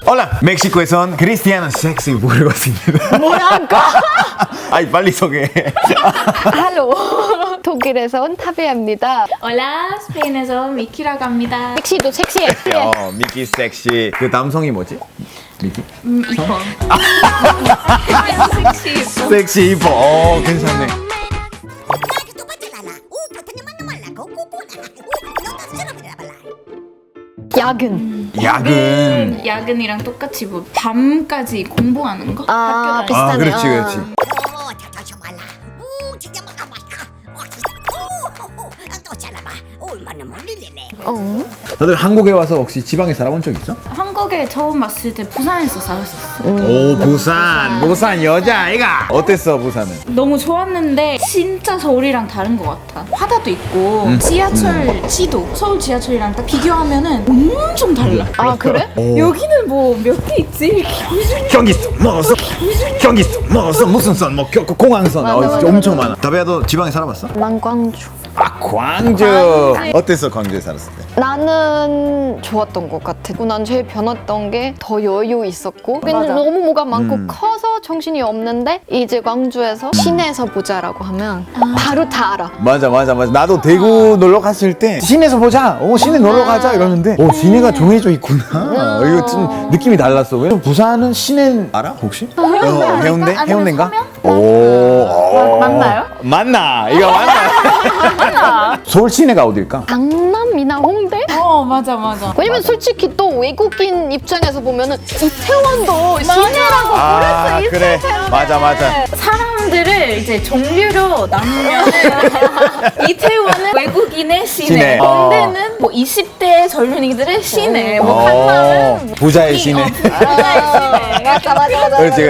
올라! 멕시코에선 크리스티아노 섹시 부르고 있습니다. 뭐야? 아이 빨리 소개해. 할로. 독일에선 타비입니다. 올라, 스페인에서 미키라고 합니다. 섹시도 섹시해. 미키 섹시. 그 남성이 뭐지? 미키? 이뻐. 섹시 이뻐. 섹시 이뻐. 괜찮네. 야근. 야근이랑 똑같이 뭐 밤까지 공부하는 거? 아, 학교 비슷하네요. 그렇지, 그렇지. 다들 한국에 와서 혹시 지방에 살아본 적 있어? 한국에 처음 왔을 때 부산에서 살았었어. 오, 부산 여자아이가. 어땠어, 부산은? 너무 좋았는데 진짜 서울이랑 다른 것 같아. 바다도 있고 지하철 지도 서울 지하철이랑 딱 비교하면은 엄청 달라. 아, 그래? 여기는 뭐 몇 개 있지? 경기도 뭐서 무슨 선, 뭐 공항선. 맞아, 진짜 엄청 많아. 다비아도 지방에 살아봤어? 난 광주. 아, 광주. 어땠어, 광주에 살았을 때? 나는 좋았던 것 같아. 난 제일 변했던 게 더 여유 있었고 근데 너무 뭐가 많고 커서 정신이 없는데 이제 광주에서 시내에서 보자라고 하면 바로 다 알아. 맞아. 나도 대구 놀러 갔을 때 시내에서 보자. 시내 놀러 가자 이러는데 시내가 정해져 있구나. 이거 좀 느낌이 달랐어. 왜냐면 부산은 시내 알아 혹시? 해운대? 아니면 해운대인가? 서면? 맞나요? 맞나? 이거 맞나? 서울 시내가 어딜까? 강남이나 홍대? 맞아. 왜냐면 솔직히 또 외국인 입장에서 보면은 이태원도 시내라고 부를 수 있을 그래. 텐데. 맞아. 사람들을 이제 종류로 나누면 이태원은 외국인의 시내. 시내, 홍대는 뭐 20대 젊은이들의 시내, 뭐 강남은 부자의 시내. 맞아. 그렇지.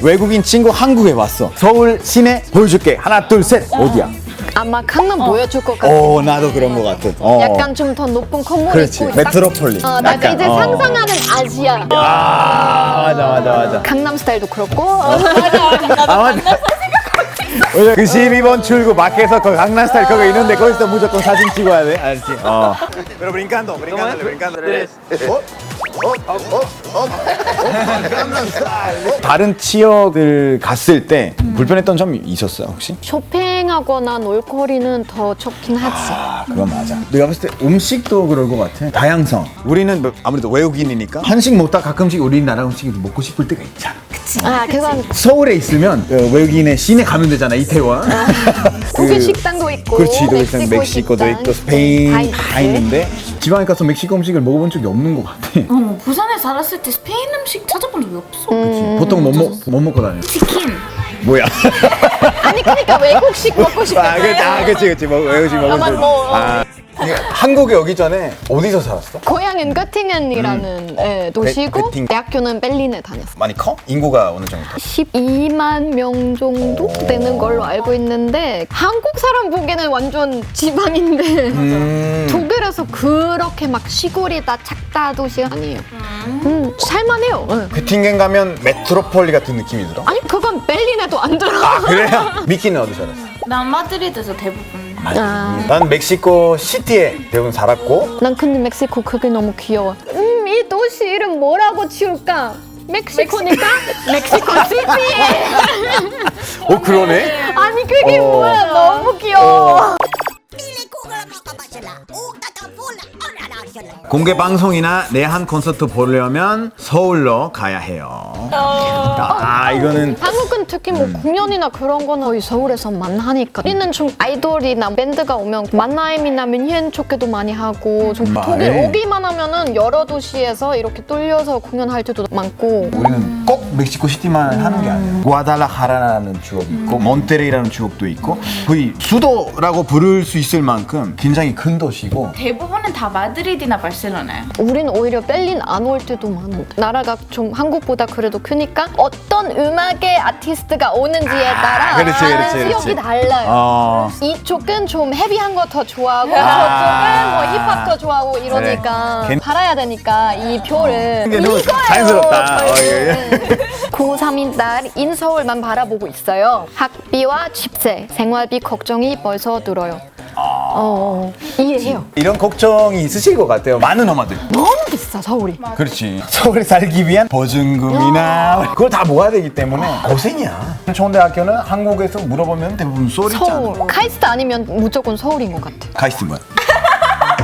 외국인 친구 한국에 왔어. 서울 시내 보여줄게. 하나, 둘, 셋. 어디야? 아마 강남 보여줄 것 같아. 나도 그런 것 같아. 약간 좀 더 높은 건물이 그렇지. 있고 메트로폴리. 나 약간, 이제 상상하는 아시아. 맞아. 강남 스타일도 그렇고. 맞아. 그 12번 출구 밖에서 그 강남 스타일 그거 있는데 거기서 무조건 사진 찍어야 돼. 알지? Pero brincando. 다른 지역을 갔을 때 불편했던 점이 있었어요, 혹시? 쇼핑하거나 놀거리는 더 좋긴 하지. 그건 맞아. 내가 봤을 때 음식도 그럴 것 같아. 다양성. 우리는 뭐 아무래도 외국인이니까 한식 먹다 가끔씩 우리나라 음식이 먹고 싶을 때가 있잖아. 그건 서울에 있으면 외국인의 시내 가면 되잖아, 이태원. 독일 식당도 있고. 그렇지, 멕시코도 식당, 있고 스페인 다 있지. 있는데 지방에 가서 멕시코 음식을 먹어본 적이 없는 것 같아. 부산에 살았을 때 스페인 음식 찾아본 적이 없어. 보통 뭐 먹고 다녀? 치킨. 뭐야? 아니 그러니까 외국식 먹고 싶은데. 그치. 외국식 먹으면 아마 뭐. 한국에 오기 전에 어디서 살았어? 고향은 göttingen이라는 도시고 göttingen. 대학교는 베를린에 다녔어. 많이 커? 인구가 어느 정도? 12만 명 정도 되는 걸로 알고 있는데 한국 사람 보기에는 완전 지방인데 독일에서 그렇게 막 시골이다 작다 도시가 아니에요. 살만해요. göttingen 가면 메트로폴리 같은 느낌이 들어? 아니 그건 베를린에도 안 들어. 그래요? 미키는 어디 살았어? 난 마드리드에서 대부분. 난 멕시코 시티에 대부분 살았고 난 근데 멕시코 그게 너무 귀여워. 이 도시 이름 뭐라고 지울까? 멕시코니까 멕시코 시티. 그러네? 아니 그게 뭐야? 너무 귀여워. 공개 방송이나 내한 콘서트 보려면 서울로 가야 해요. 이거는 한국은 특히 뭐 공연이나 그런 거는 거의 서울에서만 하니까 우리는 좀 아이돌이나 밴드가 오면 만나임이나 뮌헨 쪽에도 많이 하고 좀 독일 오기만 하면은 여러 도시에서 이렇게 뚫려서 공연할 때도 많고 우리는 꼭 멕시코 시티만 하는 게 아니에요. 구아달라하라라는 지역이 있고 몬테레이라는 지역도 있고 거의 수도라고 부를 수 있을 만큼 굉장히 큰 도시고 대부분은 다 마드리드나 바르셀로나야. 우린 오히려 베를린 안 올 때도 많은데 나라가 좀 한국보다 그래도 크니까 어떤 음악의 아티스트가 오는지에 따라 그렇지. 지역이 달라요. 이쪽은 좀 헤비한 거 더 좋아하고 저쪽은 뭐 힙합 더 좋아하고 이러니까 그래. 팔아야 되니까 이 표를 이게 너무 이거예요. 자연스럽다. 고3인 딸 인서울만 바라보고 있어요. 학비와 집세, 생활비 걱정이 벌써 들어요. 이해해요. 이런 걱정이 있으실 것 같아요. 많은 엄마들. 너무 비싸 서울이. 그렇지. 서울에 살기 위한 보증금이나 그걸 다 모아야 되기 때문에 고생이야. 좋은 대학교는 한국에서 물어보면 대부분 서울이잖아. 서울. 카이스트 아니면 무조건 서울인 것 같아. 가이스트 뭐야?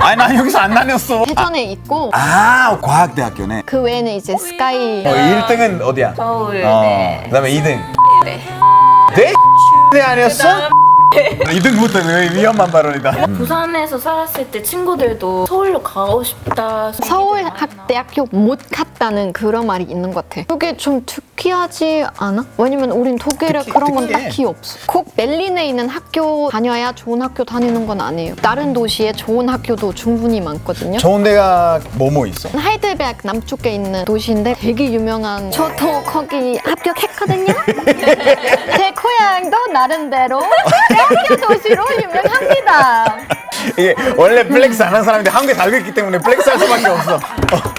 아니 난 여기서 안 다녔어. 대전에 있고 과학대학교네. 그 외에는 이제 스카이. 1등은 어디야? 서울. 네. 그다음에 2등. 네. 네 아니었어? 2등부터 위험한 발언이다. 부산에서 살았을 때 친구들도 서울로 가고 싶다. 서울대학교 못 갔다는 그런 말이 있는 것 같아. 그게 좀 특이하지 않아? 왜냐면 우린 독일에 그런 건 특이해. 딱히 없어. 꼭 berlin에 있는 학교 다녀야 좋은 학교 다니는 건 아니에요. 다른 도시에 좋은 학교도 충분히 많거든요. 좋은 데가 뭐뭐 있어? 하이델베르크 남쪽에 있는 도시인데 되게 유명한 저도 거기 합격했거든요. 제 고향도 나름대로 대학교 도시로 유명합니다. 이게 원래 플렉스 안 하는 사람인데 한국에 살고 있기 때문에 플렉스 할 수밖에 없어.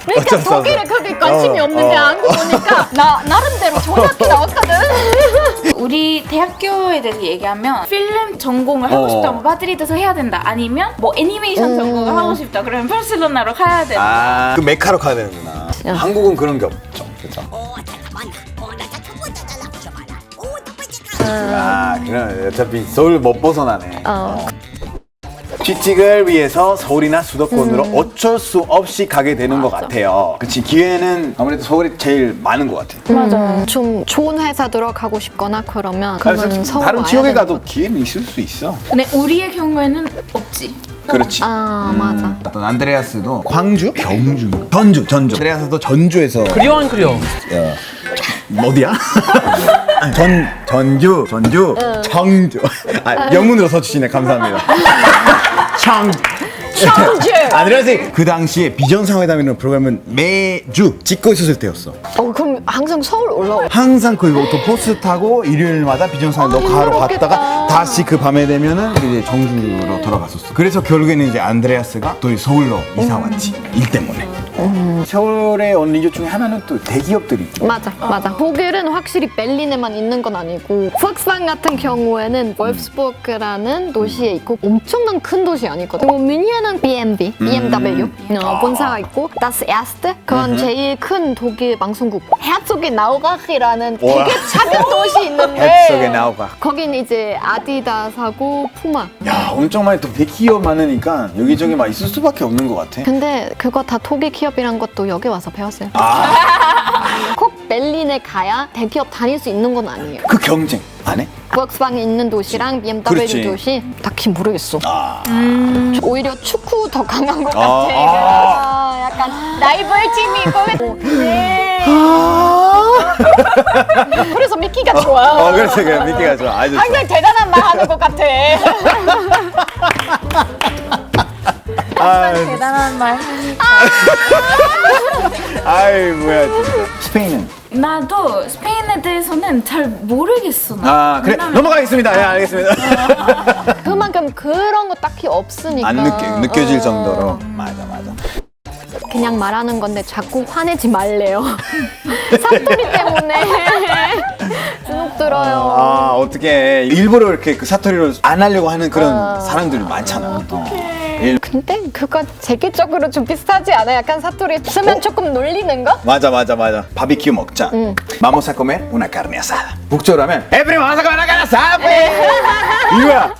그러니까 어쩔 수 독일에 없어. 그렇게 관심이 없는데 한국 오니까 나름대로 좋은 학교 나왔거든. 우리 대학교에 대해서 얘기하면 필름 전공을 하고 싶다면 마드리드에서 해야 된다. 아니면 뭐 애니메이션 전공을 하고 싶다. 그러면 바르셀로나로 가야 된다. 그 메카로 가야 되는구나. 한국은 그런 게 없죠. 그죠? 그럼 어차피 서울 못 벗어나네. 취직을 위해서 서울이나 수도권으로 어쩔 수 없이 가게 되는 것 같아요. 그치, 기회는 아무래도 서울이 제일 많은 것 같아. 맞아. 좀 좋은 회사 들어가고 싶거나 그러면 그러면 서울 다른 와야 지역에 되는 가도 거지. 기회는 있을 수 있어. 근데 우리의 경우에는 없지. 그렇지. 맞아. 어떤 안드레아스도 광주? 경주. 전주. 안드레아스도 전주에서 그리워 어디야? 전주, 청주. 영문으로 써주시네. 감사합니다. 청주. 안드레아스 그 당시에 비정상회담이라는 프로그램은 매주 찍고 있었을 때였어. 그럼 항상 서울 올라와. 항상 그 오토버스 타고 일요일마다 비정상회담 가러 힘들었겠다. 갔다가 다시 그 밤에 되면은 이제 정주로 돌아갔었어. 그래서 결국에는 이제 안드레아스가 또 서울로 이사 왔지. 일 때문에. 서울에 온 이유 중에 하나는 또 대기업들이. 맞아. 독일은 확실히 berlin에만 있는 건 아니고 폭스바겐 같은 경우에는 월프스부르크라는 도시에 있고 엄청난 큰 도시 아니거든. 그리고 뮌헨은 BMW 본사가 있고 Das Erste 그건 제일 큰 독일 방송국. 헤르조겐나우가흐라는 되게 작은 도시 있는데 헤르조겐나우가흐. 거긴 이제 아디다스하고 푸마. 야, 엄청 많이 또 대기업 많으니까 여기저기 막 있을 수밖에 없는 것 같아. 근데 그거 다 독일 기업이란 것도 여기 와서 배웠어요. 꼭 berlin에 가야 대기업 다닐 수 있는 건 아니에요. 그 경쟁 안 해? 폭스바겐 있는 도시랑 BMW 그렇지. 도시 딱히 모르겠어. 오히려 축구 더 강한 것 같아. 약간 라이벌 팀이 있고. 그래서 미키가 좋아. 그래서 그래 미끼가 좋아. 아주 좋아. 항상 대단한 말 하는 것 같아. 대단한 말. 아이 뭐야 진짜. 스페인은? 나도 스페인에 대해서는 잘 모르겠어. 나. 그래 왜냐면- 넘어가겠습니다. 예, 알겠습니다. 그만큼 그런 거 딱히 없으니까. 안 느껴질 정도로. 맞아. 그냥 말하는 건데 자꾸 화내지 말래요. 사투리 때문에 주눅 들어요. 어떻게 일부러 이렇게 그 사투리로 안 하려고 하는 그런 사람들이 많잖아. 근데 그거 세계적으로 좀 비슷하지 않아? 약간 사투리 쓰면 조금 놀리는 거? 맞아. 바비큐 먹자. Vamos a comer una carne asada. 북적으로 하면 Everyone vamos a comer una carne asada. 이거야.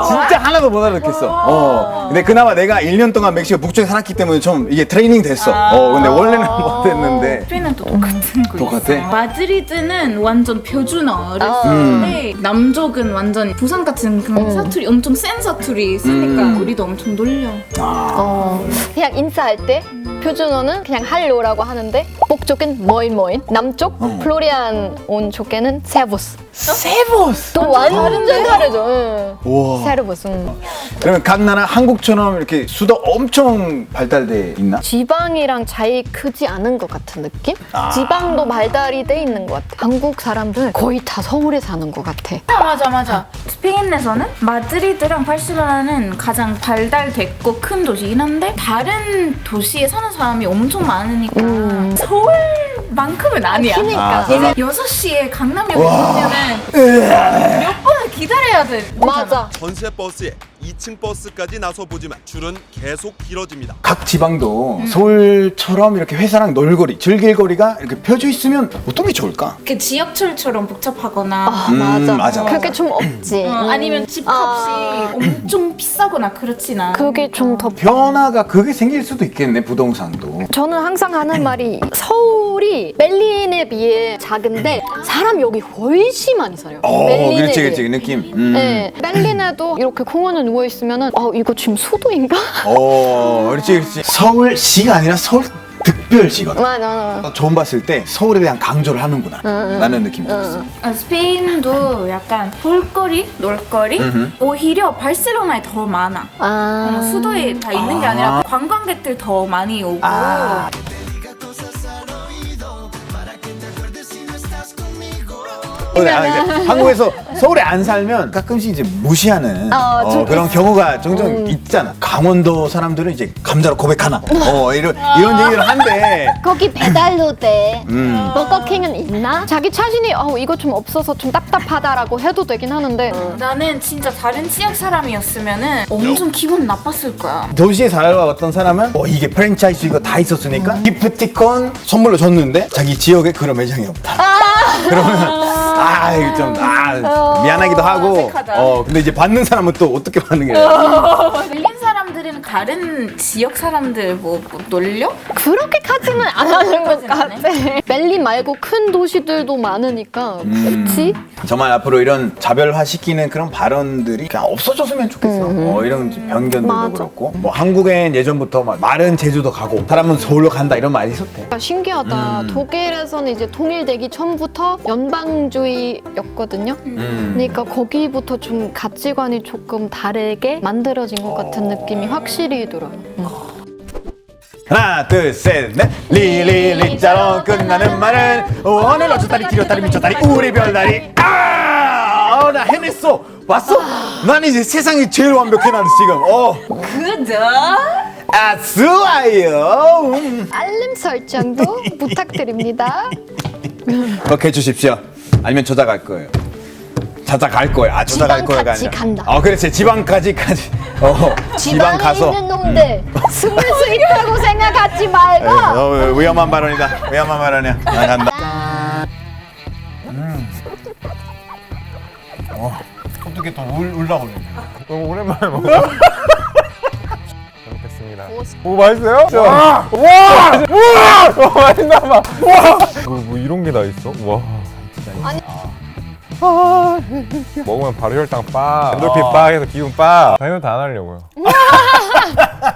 진짜 하나도 못 알아듣겠어. 근데 그나마 내가 1년 동안 멕시코 북쪽에 살았기 때문에 좀 이게 트레이닝 됐어. 근데 원래는 못 했는데. 스페인은 또 똑같은 거 똑같아? 있어. 마드리드는 완전 표준어를 쓰는데 남쪽은 완전 부산 같은 그런 사투리 엄청 센 사투리 쓰니까 우리도 엄청 놀려. 그냥 인사할 때 표준어는 그냥 할로라고 하는데 북쪽은 뭐인 남쪽 플로리안 온 쪽에는 세부스. 세보스. 또 완전 다르죠. 우와. 세르부스. 그러면 각 나라 한국처럼 이렇게 수도 엄청 발달돼 있나? 지방이랑 차이 크지 않은 것 같은 느낌? 지방도 발달이 돼 있는 것 같아. 한국 사람들 거의 다 서울에 사는 것 같아. 맞아. 스페인에서는 마드리드랑 바르셀로나는 가장 발달됐고 큰 도시긴 한데 다른 도시에 사는 사람이 엄청 많으니까 서울만큼은 아니야. 그러니까. 설마. 6시에 강남역에 오면은 몇 번을 기다려야 돼. 맞아. 전세 버스에 2층 버스까지 나서보지만 줄은 계속 길어집니다. 각 지방도 서울처럼 이렇게 회사랑 놀거리, 즐길 거리가 이렇게 펴져 있으면 어떤 게 좋을까? 그 지역철처럼 복잡하거나 맞아. 맞아. 그게 좀 없지. 아니면 집값이 엄청 비싸거나 그렇진 않아. 그게 좀 더. 변화가 그게 생길 수도 있겠네, 부동산도. 저는 항상 하는 말이 서울이 벨린에 비해 작은데 사람 여기 훨씬 많이 살아요. 벨린에 그렇지, 비해. 그렇지, 그 느낌. 네, 벨린에도 이렇게 공원에 누워 있으면은 이거 지금 수도인가? 그렇지, 그렇지. 서울시가 아니라 서울 특별시거든. 맞아. 처음 봤을 때 서울에 대한 강조를 하는구나 라는 느낌이 들었어. 스페인도 약간 볼거리, 놀거리 오히려 바르셀로나에 더 많아. 수도에 다 있는 게 아니라 관광객들 더 많이 오고. 근데 한국에서 서울에 안 살면 가끔씩 이제 무시하는 그런 경우가 종종 있잖아. 강원도 사람들은 이제 감자로 고백하나 이런 얘기를 한데 거기 배달도 돼. 버거킹은 있나? 자기 자신이 이거 좀 없어서 좀 답답하다라고 해도 되긴 하는데 나는 진짜 다른 지역 사람이었으면은 엄청 기분 나빴을 거야. 도시에 살아왔던 사람은 이게 프랜차이즈 이거 다 있었으니까 기프티콘 선물로 줬는데 자기 지역에 그런 매장이 없다. 그러면 이거 좀 미안하기도 하고 어색하다. 근데 이제 받는 사람은 또 어떻게 받는 게 벨린 사람들은 다른 지역 사람들 뭐 놀려? 그렇게까지는 안 하는 것 같아. 벨린 말고 큰 도시들도 많으니까 그렇지? 정말 앞으로 이런 자별화 시키는 그런 발언들이 그냥 없어졌으면 좋겠어. 이런 편견들도 맞아. 그렇고 뭐한국엔 예전부터 막 말은 제주도 가고 사람은 서울로 간다 이런 말이 있었대. 신기하다. 독일에서는 이제 통일되기 전부터 연방주의였거든요. 그러니까 거기부터 좀 가치관이 조금 다르게 만들어진 것 같은 느낌이 확실히 들어요. 하나 둘 셋 넷 리리리자로 끝나는 말은 오늘 어쩌다리 뒤렸다리 미쳤다리 우리 별다리 나 해냈어. 왔어? 난 이제 세상이 제일 완벽해 나는 지금 그죠? 좋아요. 알림 설정도 부탁드립니다. 그렇게 해주십시오. 아니면 저작할 거예요. 저작할 거예요. 저작할 거야가 지방까지 아니라. 간다. 그렇지. 지방까지. 지방 지방에 가서. 있는 놈들 숨을 수 있다고 생각하지 말고 위험한 발언이다. 위험한 발언이야. 나 간다. 어떻게 또 울다 오네. 너무 오랜만에 먹어. 잘 먹겠습니다. 오 맛있어요? 와 맛있나봐. 와. 뭐 이런 게 다 있어? 와. 먹으면 바로 혈당 빡, 엔돌핀 빡 해서 기분 빡. 다이어트 안 하려고요.